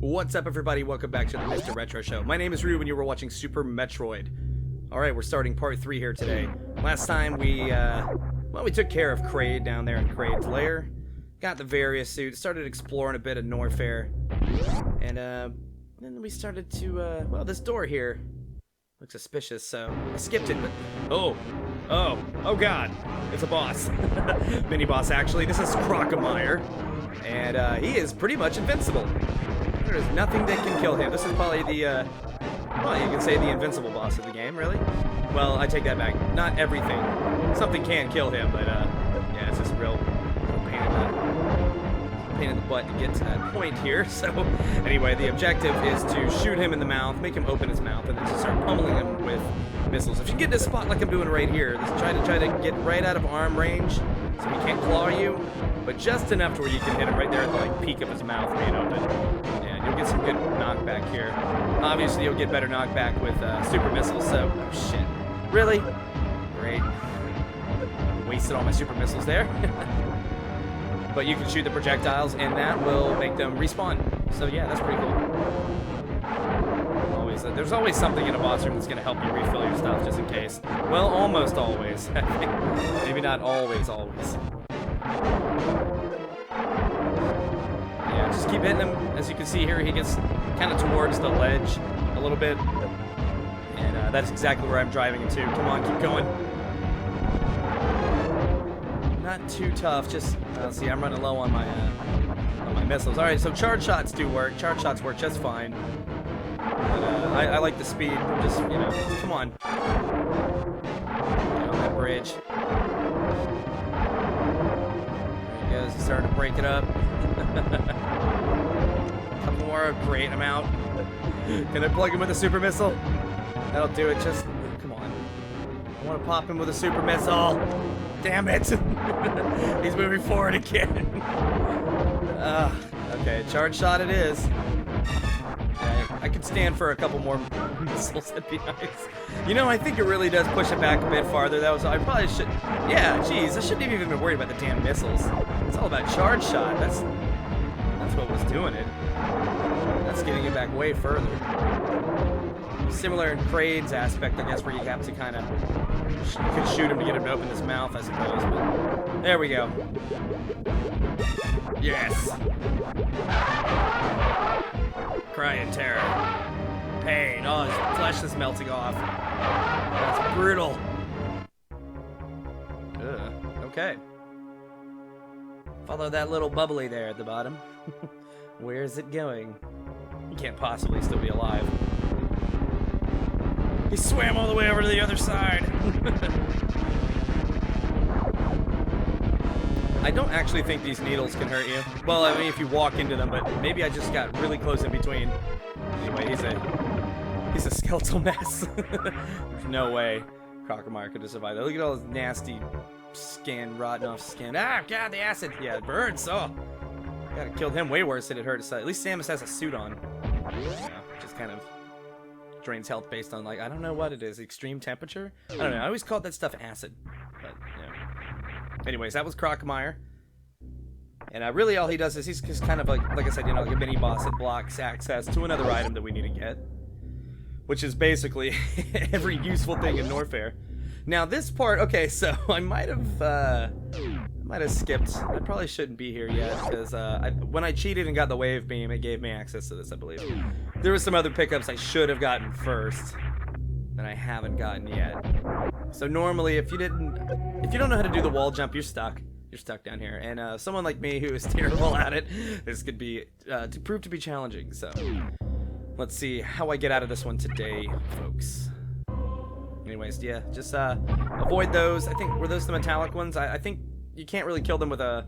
What's up, everybody? Welcome back to the RoosterRetro show. My name is Rue, and you were watching Super Metroid. Alright, we're starting part 3 here today. Last time we took care of Kraid down there in Kraid's lair. Got the various suits, started exploring a bit of Norfair. And then we started to, well, this door here looks suspicious, so I skipped it, but... Oh god, it's a boss. Mini-boss, actually. This is Crocomire, and he is pretty much invincible. There's nothing that can kill him. This is probably the, well, you can say the invincible boss of the game, really. Well, I take that back. Not everything. Something can kill him, but, yeah, it's just a real pain in the butt to get to that point here. So, anyway, the objective is to shoot him in the mouth, make him open his mouth, and then just start pummeling him with missiles. If you can get in a spot like I'm doing right here, just try to get right out of arm range, so he can't claw you, but just enough to where you can hit him right there at the, like, peak of his mouth being open. And you'll get some good knockback here. Obviously, you'll get better knockback with super missiles, so... Oh, shit. Really? Great. Wasted all my super missiles there. But you can shoot the projectiles, and that will make them respawn. So yeah, that's pretty cool. Always, there's always something in a boss room that's going to help you refill your stuff, just in case. Well, almost always. Maybe not always. Yeah, just keep hitting him. As you can see here, he gets kind of towards the ledge a little bit. And that's exactly where I'm driving him to. Come on, keep going. Not too tough, just, see, I'm running low on my missiles. Alright, so charge shots do work. Charge shots work just fine. But, I like the speed. Just, you know, come on. Get on that bridge. There he goes. He's starting to break it up. Couple more. Great, I'm out. Can I plug him with a super missile? That'll do it. Just, come on. I want to pop him with a super missile. Damn it! He's moving forward again. Okay, charge shot it is. I could stand for a couple more missiles. That'd be nice. You know, I think it really does push it back a bit farther. That was, I probably should. Yeah, geez, I shouldn't have even been worried about the damn missiles. It's all about charge shot. That's what was doing it. That's getting it back way further. Similar in Kraid's aspect, I guess, where you have to kind of... You could shoot him to get him to open his mouth, I suppose, but... There we go. Yes! Cry in terror. Pain. Oh, his flesh is melting off. That's brutal. Ugh. Okay. Follow that little bubbly there at the bottom. Where is it going? He can't possibly still be alive. He swam all the way over to the other side. I don't actually think these needles can hurt you. Well, I mean, if you walk into them, but maybe I just got really close in between. Anyway, he's a skeletal mess. There's no way Crocomire could have survived that. Look at all his nasty skin, rotten off skin. Ah, God, the acid. Yeah, it burns. Oh, gotta killed him way worse than it hurt. At least Samus has a suit on. Yeah, just kind of drains health based on, like, I don't know what it is, extreme temperature? I don't know, I always called that stuff acid, but, yeah. Anyways, that was Crocomire, and really all he does is he's just kind of like I said, you know, like a mini-boss that blocks access to another item that we need to get, which is basically every useful thing in Norfair. Now, this part, okay, so I might have skipped. I probably shouldn't be here yet, because when I cheated and got the wave beam, it gave me access to this, I believe. There were some other pickups I should have gotten first that I haven't gotten yet. So normally, if you don't know how to do the wall jump, you're stuck. You're stuck down here. And someone like me who is terrible at it, this could be to prove to be challenging. So let's see how I get out of this one today, folks. Anyways, yeah, just avoid those. I think, were those the metallic ones? I think you can't really kill them with a...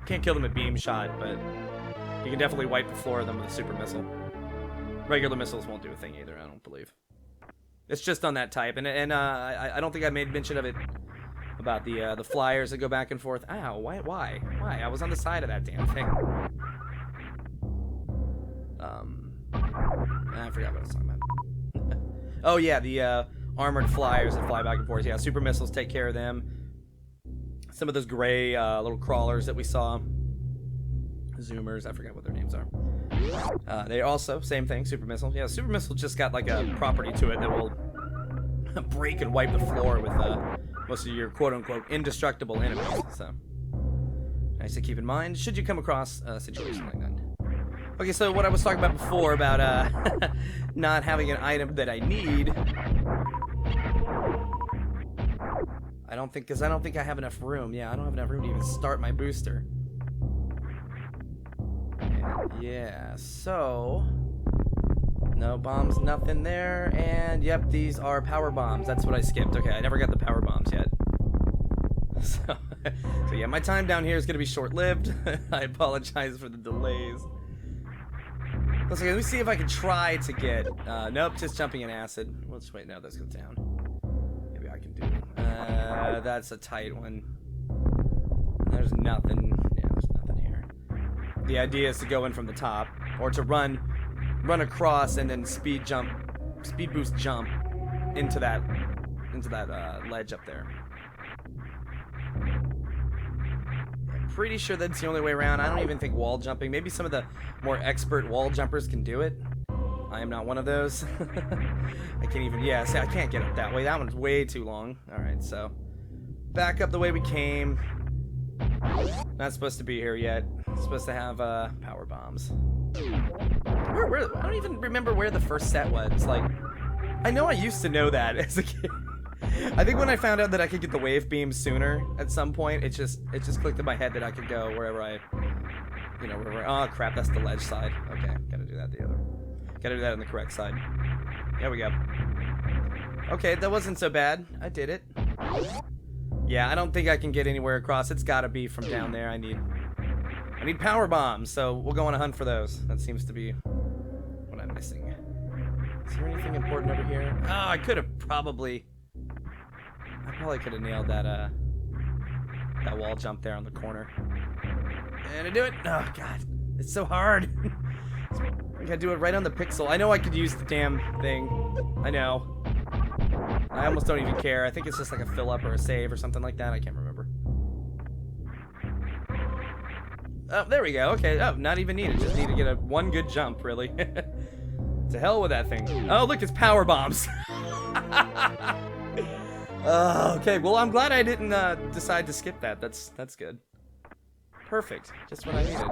Can't kill them with beam shot, but you can definitely wipe the floor of them with a super missile. Regular missiles won't do a thing either, I don't believe. It's just on that type, and I don't think I made mention of it about the flyers that go back and forth. Ow, why? I was on the side of that damn thing. I forgot what I was talking about. Oh yeah, the armored flyers that fly back and forth. Yeah, super missiles take care of them. Some of those gray little crawlers that we saw. Zoomers, I forget what their names are. They also, same thing, super missile. Yeah, super missile just got like a property to it that will break and wipe the floor with most of your quote-unquote indestructible enemies, so nice to keep in mind should you come across a situation like that. Okay, so what I was talking about before about not having an item that I need, I don't think I have enough room. Yeah, I don't have enough room to even start my booster. Yeah, so no bombs, nothing there, and yep, these are power bombs. That's what I skipped. Okay, I never got the power bombs yet. So yeah, my time down here is gonna be short-lived. I apologize for the delays. Let's see, let me see if I can try to get. Nope, just jumping in acid. Let's wait. No, this goes down. Maybe I can do. That's a tight one. There's nothing. Yeah, there's nothing here. The idea is to go in from the top, or to run across and then speed boost jump into that ledge up there. I'm pretty sure that's the only way around. I don't even think wall jumping. Maybe some of the more expert wall jumpers can do it. I am not one of those. I can't even. Yeah, see, I can't get up that way. That one's way too long. All right, so back up the way we came. Not supposed to be here yet. Supposed to have power bombs. Where? I don't even remember where the first set was. Like, I know I used to know that as a kid. I think when I found out that I could get the wave beam sooner at some point, it just clicked in my head that I could go wherever I, wherever. Oh crap, that's the ledge side. Okay, gotta do that the other. Gotta do that on the correct side. There we go. Okay, that wasn't so bad. I did it. Yeah, I don't think I can get anywhere across. It's gotta be from down there. I need power bombs, so we'll go on a hunt for those. That seems to be what I'm missing. Is there anything important over here? Oh, I probably could have nailed that wall jump there on the corner. And I do it. Oh god, it's so hard. I gotta do it right on the pixel. I know I could use the damn thing. I know. I almost don't even care. I think it's just like a fill up or a save or something like that. I can't remember. Oh, there we go. Okay. Oh, not even needed. Just need to get one good jump, really. To hell with that thing. Oh, look, it's power bombs. Okay. Well, I'm glad I didn't decide to skip that. That's good. Perfect. Just what I needed.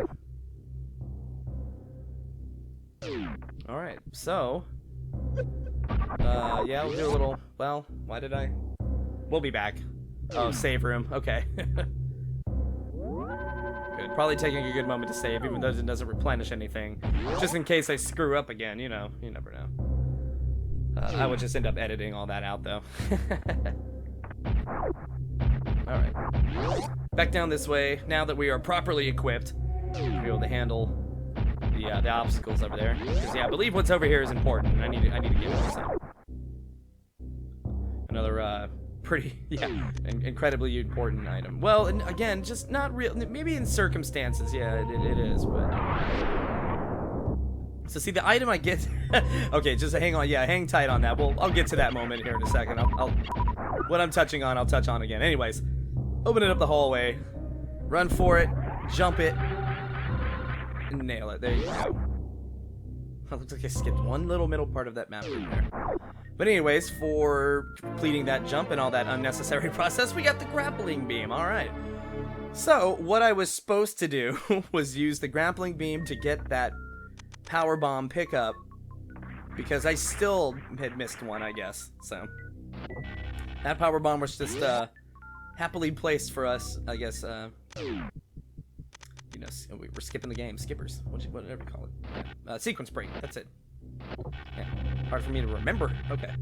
All right. So, yeah, we'll do a little. Well, why did I? We'll be back. Oh, save room. Okay. Good. Probably taking a good moment to save, even though it doesn't replenish anything. Just in case I screw up again, you know. You never know. I would just end up editing all that out, though. Alright. Back down this way. Now that we are properly equipped, we'll be able to handle the obstacles over there. Because, yeah, I believe what's over here is important. I need to get it. So. Another, pretty, yeah, incredibly important item. Well, and again, just not real. Maybe in circumstances, yeah, it is. But so see, the item I get. Okay, just hang on. Yeah, hang tight on that. Well, I'll get to that moment here in a second. What I'm touching on, I'll touch on again. Anyways, open it up the hallway, run for it, jump it, and nail it. There you go. It looks like I skipped one little middle part of that map right there. But anyways, for completing that jump and all that unnecessary process, we got the grappling beam. All right. So what I was supposed to do was use the grappling beam to get that power bomb pickup, because I still had missed one, I guess. So that power bomb was just happily placed for us, I guess. You know, we're skipping the game. Skippers. Whatever you call it. Sequence break. That's it. Yeah. Hard for me to remember. Okay.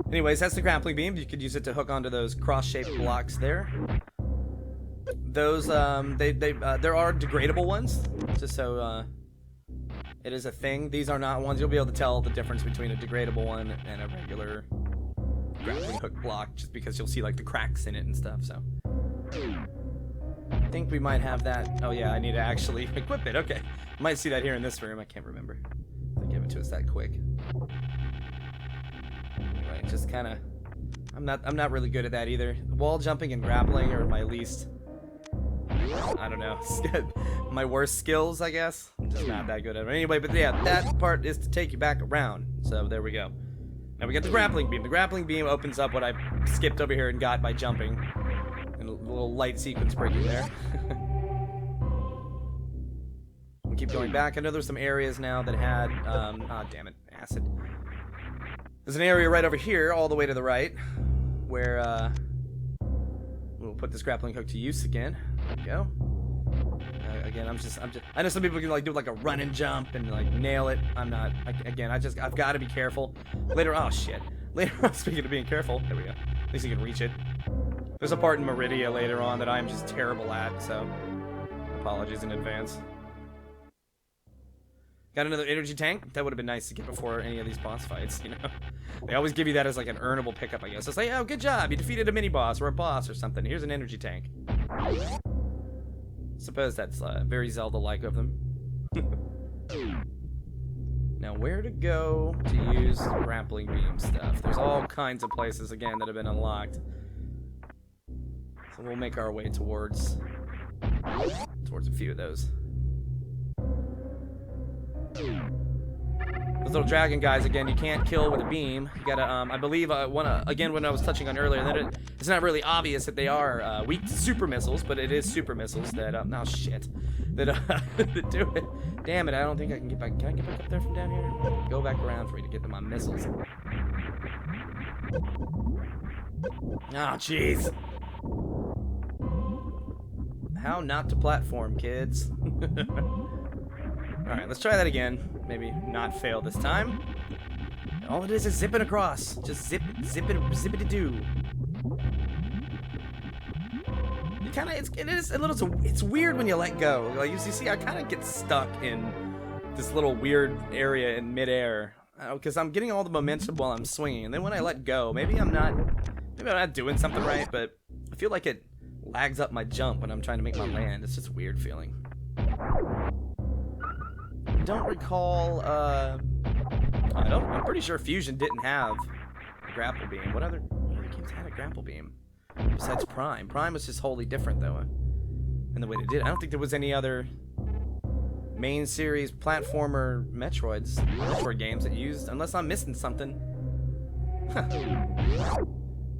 Anyways, that's the grappling beam. You could use it to hook onto those cross-shaped blocks there. Those, there are degradable ones, just so, it is a thing. These are not ones. You'll be able to tell the difference between a degradable one and a regular grappling hook block, just because you'll see, like, the cracks in it and stuff, so. I think we might have that. Oh, yeah, I need to actually equip it. Okay. Might see that here in this room. I can't remember. They give it to us that quick. Anyway, just kind of. I'm not really good at that either. Wall jumping and grappling are my least I don't know. My worst skills, I guess. I'm just not that good at it. Anyway, but yeah, that part is to take you back around. So there we go. Now we got the grappling beam. The grappling beam opens up what I skipped over here and got by jumping. And a little light sequence breaking there. We keep going back. I know there's some areas now that had, damn it, acid. There's an area right over here, all the way to the right, where, we'll put this grappling hook to use again. There we go. Again, I'm just, I know some people can, like, do, like, a run and jump and, like, nail it. I'm not, again, I've got to be careful. Later, oh, shit. Later on, speaking of being careful, there we go. At least you can reach it. There's a part in Meridia later on that I'm just terrible at, so apologies in advance. Got another energy tank. That would have been nice to get before any of these boss fights, you know? They always give you that as like an earnable pickup, I guess. It's like, oh, good job. You defeated a mini-boss or a boss or something. Here's an energy tank. Suppose that's very Zelda-like of them. Now, where to go to use the grappling beam stuff? There's all kinds of places, again, that have been unlocked. So we'll make our way towards a few of those. Those little dragon guys, again, you can't kill with a beam. You gotta, I believe, again, when I was touching on earlier, that it's not really obvious that they are weak to super missiles, but it is super missiles that, oh shit, that, that do it. Damn it, I don't think I can get back. Can I get back up there from down here? Go back around for me to get to my missiles. Oh, jeez. How not to platform, kids. Alright, let's try that again. Maybe not fail this time. And all it is zipping across. Just zippity-doo. You kinda, it's weird when you let go. Like, you see, I kinda get stuck in this little weird area in midair. Because I'm getting all the momentum while I'm swinging. And then when I let go, maybe I'm not doing something right, but I feel like it lags up my jump when I'm trying to make my land. It's just a weird feeling. I don't recall, I'm pretty sure Fusion didn't have a grapple beam. What other games had a grapple beam? Besides Prime. Prime was just wholly different, though, in the way they did it. I don't think there was any other main series platformer Metroid games that used, unless I'm missing something. Huh.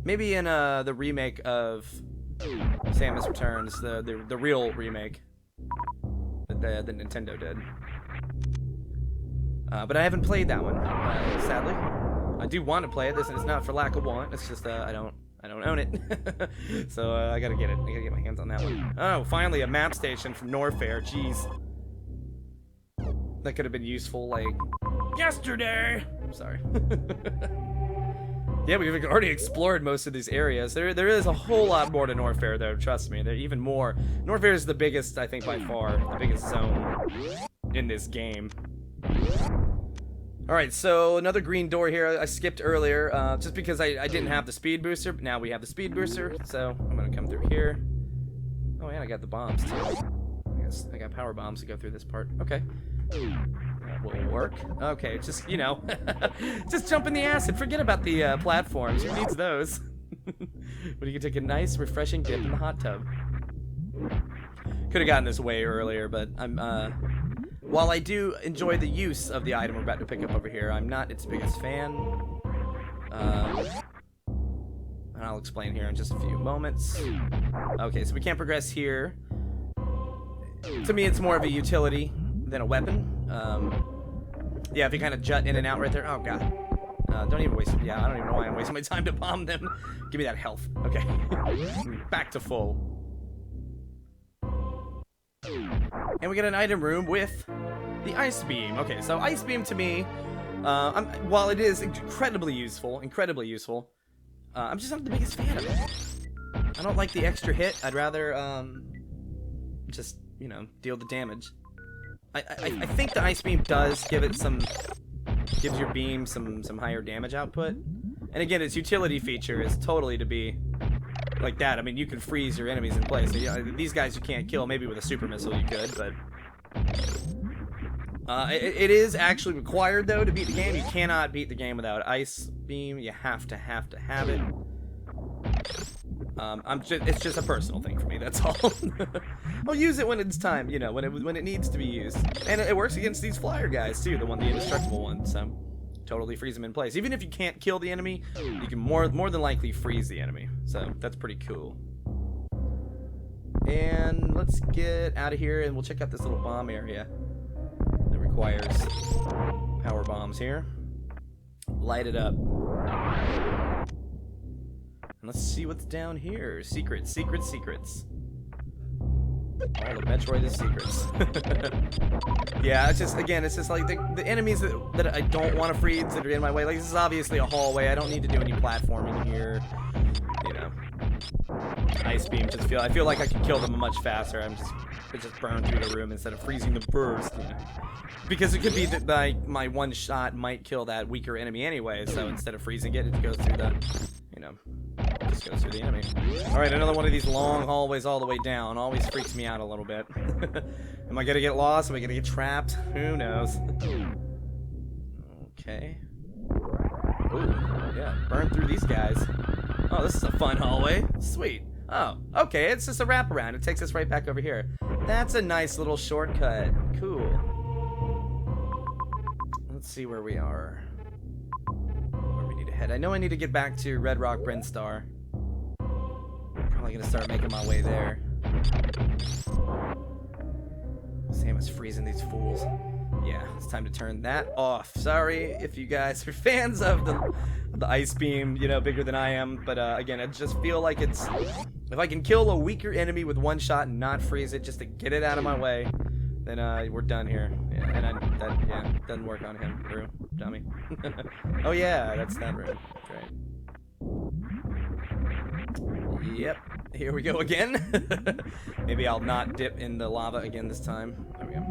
Maybe in, the remake of Samus Returns, the real remake that the Nintendo did. But I haven't played that one, sadly. I do want to play it. This is not for lack of want. It's just I don't own it, so I gotta get it. I gotta get my hands on that one. Oh, finally a map station from Norfair. Jeez, that could have been useful like yesterday. I'm sorry. Yeah, we've already explored most of these areas. There is a whole lot more to Norfair, though. Trust me, there's even more. Norfair is the biggest, I think, by far, the biggest zone in this game. Alright, so another green door here. I skipped earlier, just because I didn't have the speed booster, but now we have the speed booster, so I'm gonna come through here. Oh, and I got the bombs, too. I guess I got power bombs to go through this part. Okay. That will work. Okay, just, you know, just jump in the acid. Forget about the platforms. Who needs those? But you can take a nice, refreshing dip in the hot tub. Could have gotten this way earlier, but I'm, while I do enjoy the use of the item we're about to pick up over here, I'm not its biggest fan. And I'll explain here in just a few moments. Okay, so we can't progress here. To me, it's more of a utility than a weapon. Yeah, if you kind of jut in and out right there. Oh, God. Don't even waste it. Yeah, I don't even know why I'm wasting my time to bomb them. Give me that health. Okay. Back to full. And we get an item room with the ice beam. Okay, so ice beam to me, while it is incredibly useful, I'm just not the biggest fan of it. I don't like the extra hit. I'd rather just, you know, deal the damage. I think the ice beam does gives your beam some higher damage output. And again, its utility feature is totally to be like that. I mean, you can freeze your enemies in place. So, yeah, these guys you can't kill. Maybe with a super missile you could, but it is actually required though to beat the game. You cannot beat the game without ice beam. You have to have it. It's just a personal thing for me, that's all. I'll use it when it's time, you know, when it needs to be used. And it works against these flyer guys too, the indestructible one, so totally freeze them in place. Even if you can't kill the enemy, you can more than likely freeze the enemy. So that's pretty cool. And let's get out of here and we'll check out this little bomb area that requires power bombs here. Light it up. And let's see what's down here. Secrets, secrets, secrets. All of Metroid is secrets. Yeah, it's just, again, it's just like the enemies that I don't want to freeze that are in my way. Like, this is obviously a hallway. I don't need to do any platforming here. You know. Ice beam, I feel like I could kill them much faster. It just burn through the room instead of freezing the burst, you know. Because it could be that my one shot might kill that weaker enemy anyway, so instead of freezing it, it goes through the, you know, just goes through the enemy. Alright, another one of these long hallways all the way down. Always freaks me out a little bit. Am I gonna get lost? Am I gonna get trapped? Who knows? Okay. Ooh, yeah, burn through these guys. Oh, this is a fun hallway. Sweet. Oh, okay, it's just a wraparound. It takes us right back over here. That's a nice little shortcut. Cool. Let's see where we are. Where we need to head. I know I need to get back to Red Rock Brinstar. Probably gonna start making my way there. Sam is freezing these fools. Yeah, it's time to turn that off. Sorry if you guys are fans of the ice beam, you know, bigger than I am. But again, I just feel like it's, if I can kill a weaker enemy with one shot and not freeze it just to get it out of my way, then we're done here. Yeah, and that doesn't work on him, Drew, dummy. Oh yeah, that's that room. Great. Yep, here we go again. Maybe I'll not dip in the lava again this time. There we go.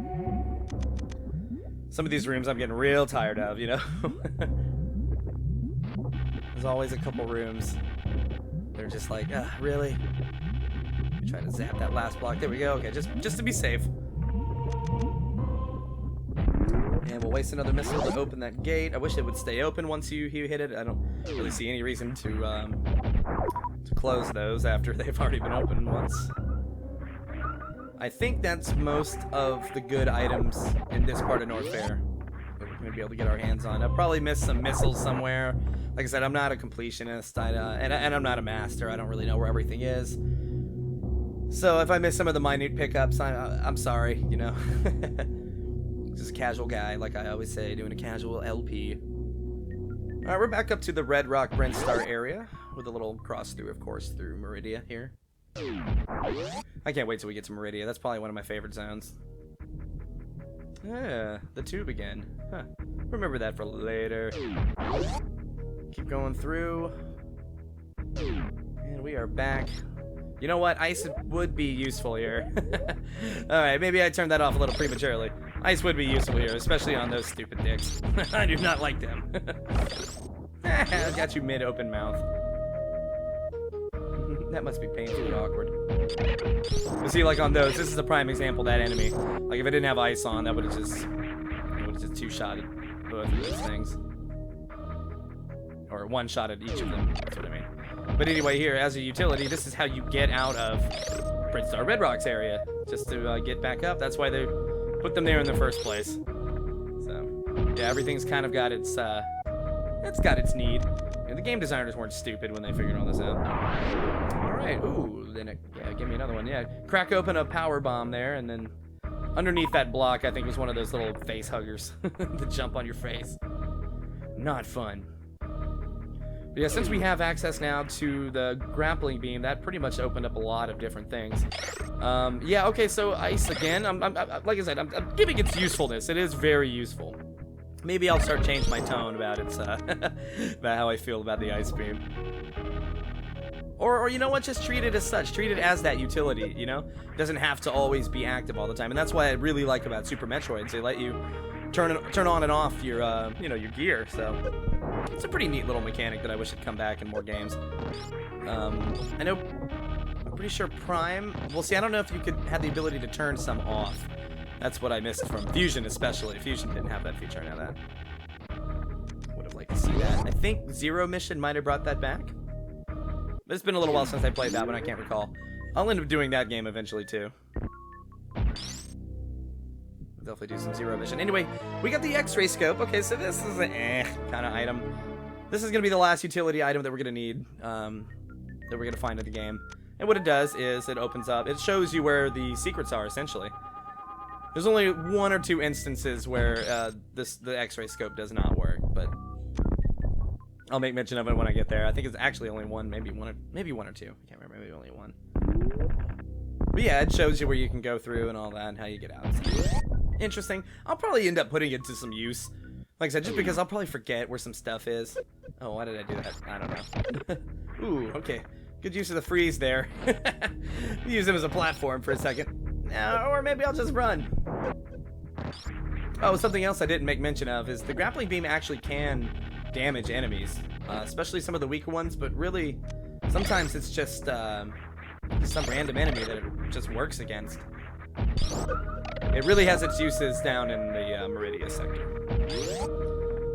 Some of these rooms I'm getting real tired of, you know. There's always a couple rooms. They're just like, really? Try to zap that last block. There we go. Okay, just to be safe. And we'll waste another missile to open that gate. I wish it would stay open once you hit it. I don't really see any reason to close those after they've already been opened once. I think that's most of the good items in this part of North Fair that we're going to be able to get our hands on. I'll probably miss some missiles somewhere. Like I said, I'm not a completionist, and I'm not a master. I don't really know where everything is. So if I miss some of the minute pickups, I'm sorry, you know. Just a casual guy, like I always say, doing a casual LP. Alright, we're back up to the Red Rock Brinstar area, with a little cross through, of course, through Meridia here. I can't wait till we get to Meridia. That's probably one of my favorite zones. Yeah, the tube again. Huh. Remember that for later. Keep going through. And we are back. You know what? Ice would be useful here. Alright, maybe I turned that off a little prematurely. Ice would be useful here, especially on those stupid dicks. I do not like them. I got you mid-open mouth. That must be painfully awkward. You see, like on those, this is a prime example of that enemy. Like if I didn't have ice on, that would have just two-shotted both of those things. Or one-shotted each of them, that's what I mean. But anyway, here, as a utility, this is how you get out of Brinstar Red Rocks area. Just to get back up. That's why they put them there in the first place. So, yeah, everything's kind of got its, it's got its need. And the game designers weren't stupid when they figured all this out. Alright, ooh, then yeah, give me another one. Yeah, crack open a power bomb there, and then underneath that block, I think was one of those little face huggers that jump on your face. Not fun. But yeah, since we have access now to the grappling beam, that pretty much opened up a lot of different things. Yeah, okay, so ice again. Like I said, I'm giving its usefulness. It is very useful. Maybe I'll start changing my tone about its, about how I feel about the ice beam. Or you know what, just treat it as such. Treat it as that utility, you know? It doesn't have to always be active all the time. And that's why I really like about Super Metroids. They let you turn on and off your, you know, your gear, so... It's a pretty neat little mechanic that I wish had come back in more games. I know, I'm pretty sure Prime... Well, see, I don't know if you could have the ability to turn some off. That's what I missed from Fusion, especially. Fusion didn't have that feature, I know that. Would have liked to see that. I think Zero Mission might have brought that back. It's been a little while since I played that one, I can't recall. I'll end up doing that game eventually, too. Definitely do some Zero Vision. Anyway, we got the X-ray scope. Okay, so this is an kind of item. This is going to be the last utility item that we're going to need, that we're going to find in the game. And what it does is it opens up, it shows you where the secrets are, essentially. There's only 1 or 2 instances where the X-ray scope does not work, but I'll make mention of it when I get there. I think it's actually only one, maybe one or two. I can't remember, maybe only one. But yeah, it shows you where you can go through and all that, and how you get out. So, interesting. I'll probably end up putting it to some use. Like I said, just because I'll probably forget where some stuff is. Oh, why did I do that? I don't know. Ooh, okay. Good use of the freeze there. Use him as a platform for a second. Or maybe I'll just run. Oh, something else I didn't make mention of is the grappling beam actually can damage enemies, especially some of the weaker ones, but really, sometimes it's just some random enemy that it just works against. It really has its uses down in the Meridia sector.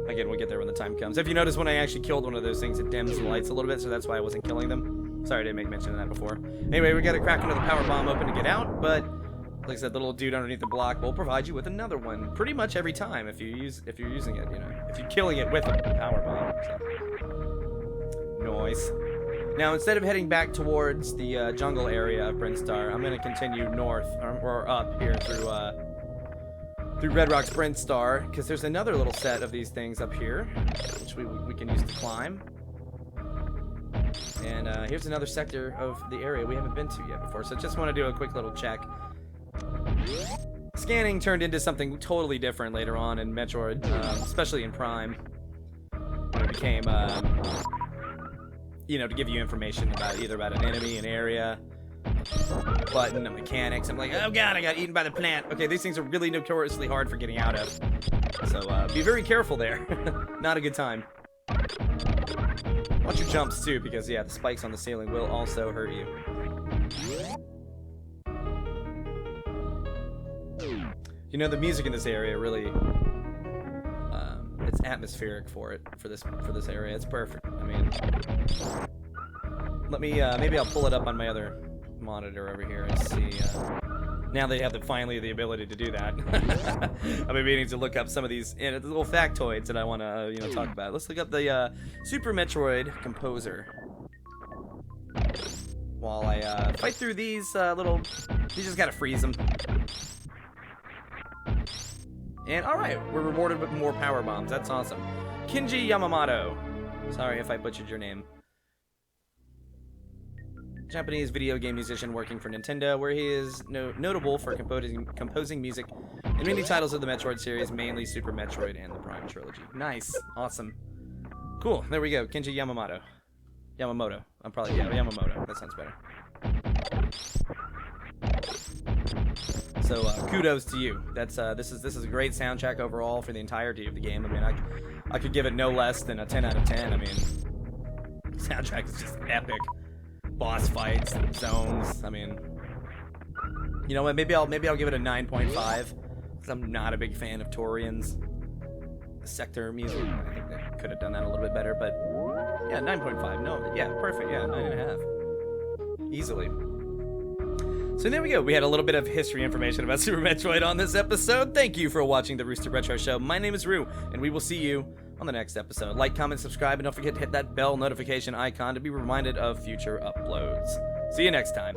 Again, we'll get there when the time comes. If you notice, when I actually killed one of those things, it dims the lights a little bit, so that's why I wasn't killing them. Sorry I didn't make mention of that before. Anyway, we gotta crack another power bomb open to get out, but like I said, the little dude underneath the block will provide you with another one pretty much every time if you're using it, you know, if you're killing it with a power bomb. So. Noise. Now, instead of heading back towards the jungle area of Brinstar, I'm gonna continue north or up here through Red Rock's Brinstar, because there's another little set of these things up here, which we can use to climb. And here's another sector of the area we haven't been to yet before, so just want to do a quick little check. Scanning turned into something totally different later on in Metroid, especially in Prime. When it became, you know, to give you information about either about an enemy, an area, button, a mechanics. I'm like, oh god, I got eaten by the plant. Okay, these things are really notoriously hard for getting out of. So be very careful there. Not a good time. Watch your jumps too, because yeah, the spikes on the ceiling will also hurt you. You know, the music in this area really, it's atmospheric for this area. It's perfect. I mean, let me maybe I'll pull it up on my other monitor over here and see. Now they have finally the ability to do that. I've been meaning to look up some of these little factoids that I want to you know, talk about. Let's look up the Super Metroid composer. While I fight through these you just gotta freeze them. And alright, we're rewarded with more power bombs. That's awesome. Kinji Yamamoto. Sorry if I butchered your name. Japanese video game musician working for Nintendo, where he is notable for composing music in many titles of the Metroid series, mainly Super Metroid and the Prime trilogy. Nice. Awesome. Cool. There we go. Kinji Yamamoto. Yamamoto. I'm probably, yeah, Yamamoto. That sounds better. So kudos to you. That's this is a great soundtrack overall for the entirety of the game. I mean, I could give it no less than a 10 out of 10. I mean, the soundtrack is just epic. Boss fights, zones. I mean, you know what? Maybe I'll give it a 9.5 because I'm not a big fan of Torian's sector music. I think they could have done that a little bit better, but yeah, 9.5. No, yeah, perfect. Yeah, 9.5. Easily. So there we go. We had a little bit of history information about Super Metroid on this episode. Thank you for watching the Rooster Retro Show. My name is Roo, and we will see you on the next episode. Like, comment, subscribe, and don't forget to hit that bell notification icon to be reminded of future uploads. See you next time.